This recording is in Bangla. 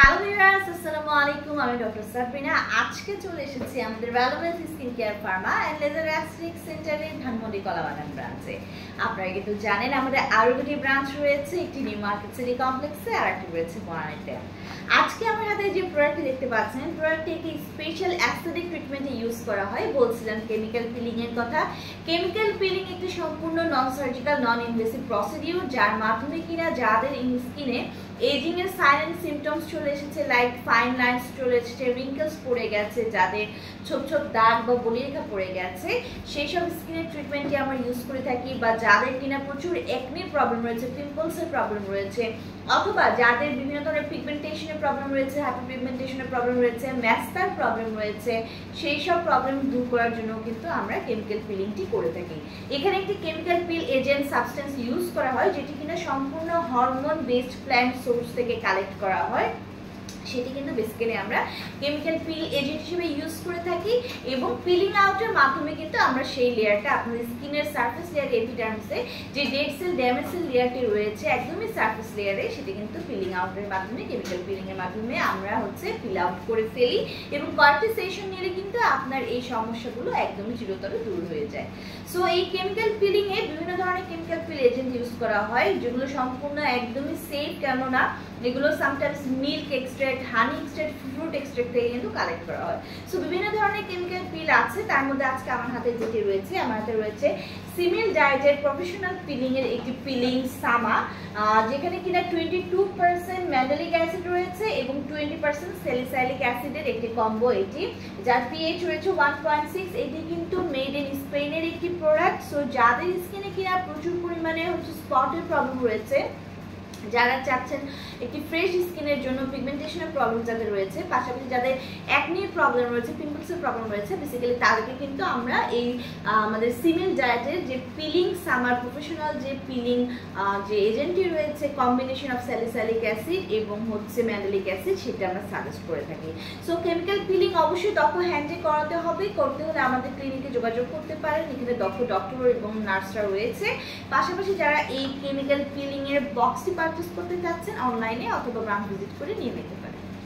হ্যালো ভিউয়ার্স, আসসালামু আলাইকুম। আমি ডক্টর সাবরিনা। আজকে চলে এসেছি আমাদের Valorence skin care pharma and laser aesthetic সেন্টারের ধানমন্ডি কলাবাগান ব্রাঞ্চে। আপনারা কিন্তু জানেন আমাদের আরো দুটি ব্রাঞ্চ রয়েছে, একটি নিউ মার্কেট সিটি কমপ্লেক্সে আর একটি রয়েছে বনানীতে। আজকে আমার হাতে যে প্রোডাক্টটি দেখতে পাচ্ছেন, প্রোডাক্টটি একটি স্পেশাল অ্যাস্থেটিক ট্রিটমেন্টে ইউজ করা হয়। বলছিলাম কেমিক্যাল পিলিং এর কথা। কেমিক্যাল পিলিং একটি সম্পূর্ণ non surgical non invasive procedure, যার মাধ্যমে কিনা যাদের স্কিনে এজিং এর সাইলেন্ট সিমটমস চলে এসেছে, লাইক ফাইন লাইনস চলে এসেছে, রিঙ্কেলস পড়ে গেছে, যাদের ছোট ছোট দাগ বা বলিরেখা পড়ে গেছে, সেই সব স্কিনের ট্রিটমেন্টটি আমরা ইউজ করে থাকি। বা যাদের কিনা প্রচুর একনির প্রবলেম রয়েছে, পিম্পলসের প্রবলেম রয়েছে, অথবা যাদের বিভিন্ন ধরনের পিগমেন্টেশনের প্রবলেম রয়েছে, হাইপার পিগমেন্টেশনের প্রবলেম রয়েছে, ম্যাস্টার প্রবলেম রয়েছে, সেই সব প্রবলেম দূর করার জন্য কিন্তু আমরা কেমিক্যাল পিলিংটি করে থাকি। এখানে একটি chemical peel agent substance use করা হয়, যেটি কিনা সম্পূর্ণ হরমোন বেসড প্ল্যান্ট সোর্স থেকে কালেক্ট করা হয়। সেটি কিন্তু বেসিক্যালি আমরা কেমিক্যাল পিল এজেন্ট হিসেবে ইউজ করে থাকি, এবং পিলিং আউটের মাধ্যমে কিন্তু আমরা সেই লেয়ারটা আপনাদের স্কিনের সারফেস লেয়ার এপিডার্মিসে যে ডেড সেল ড্যামেজ সেল লেয়ারটি রয়েছে একদমই সারফেস লেয়ারে, সেটি কিন্তু পিলিং আউটের মাধ্যমে কেমিক্যাল পিলিং এর মাধ্যমে আমরা পিল আউট করে ফেলি, এবং কয়েকটি সেশন নিলে কিন্তু আপনার এই সমস্যাগুলো একদমই চিরতরে দূর হয়ে যায়। সো এই কেমিক্যাল পিলিং এ বিভিন্ন ধরনের কেমিক্যাল পিল এজেন্ট ইউজ করা হয়, যেগুলো সম্পূর্ণ একদমই সেফ, কেননা এগুলো সামটাইমস মিল্ক এক্সট্রাক্ট, হানি এক্সট্রাক্ট, ফ্রুট এক্সট্রাক্ট থেকে কিন্তু কালেক্ট করা হয়। সো বিভিন্ন ধরনের কেমিক্যাল পিল আছে, তার মধ্যে আজকে আমার হাতে যেটি রয়েছে, আমার হাতে রয়েছে সিমিল ডায়েটের প্রফেশনাল পিলিং এর একটি পিলিং সামা, যেখানে কিনা 22% ম্যান্ডেলিক অ্যাসিড রয়েছে এবং 20% স্যালিসাইলিক অ্যাসিডের একটি কম্বো, এটি যার পিএইচ রয়েছে 1.6। এটি কিন্তু মেড ইন স্পেনের একটি প্রোডাক্ট। সো যাদের স্কিনে কিনা প্রচুর পরিমাণে স্পটের প্রবলেম রয়েছে, যারা চাচ্ছেন একটি ফ্রেশ স্কিনের জন্য, পিগমেন্টেশনের প্রবলেম যাদের রয়েছে, পাশাপাশি যাদের অ্যাকনির প্রবলেম রয়েছে, পিম্পলসের প্রবলেম রয়েছে, বেসিক্যালি তাদেরকে কিন্তু আমরা এই আমাদের সিমিল ডায়েটের যে পিলিং সামার প্রফেশনাল যে পিলিং যে এজেন্টটি রয়েছে, কম্বিনেশন অফ স্যালিসাইলিক অ্যাসিড এবং ম্যান্ডেলিক অ্যাসিড, সেটা আমরা সাজেস্ট করে থাকি। সো কেমিক্যাল পিলিং অবশ্যই দক্ষ হ্যান্ডে করাতে হবে। করতে হলে আমাদের ক্লিনিকে যোগাযোগ করতে পারেন, এখানে দক্ষ ডক্টর এবং নার্সরা রয়েছে। পাশাপাশি যারা এই কেমিক্যাল পিলিং এর বক্সটি পারচেজ করতে চাচ্ছেন, অনলাইনে অথবা ব্রাঞ্চ ভিজিট করে নিয়ে নিতে পারেন।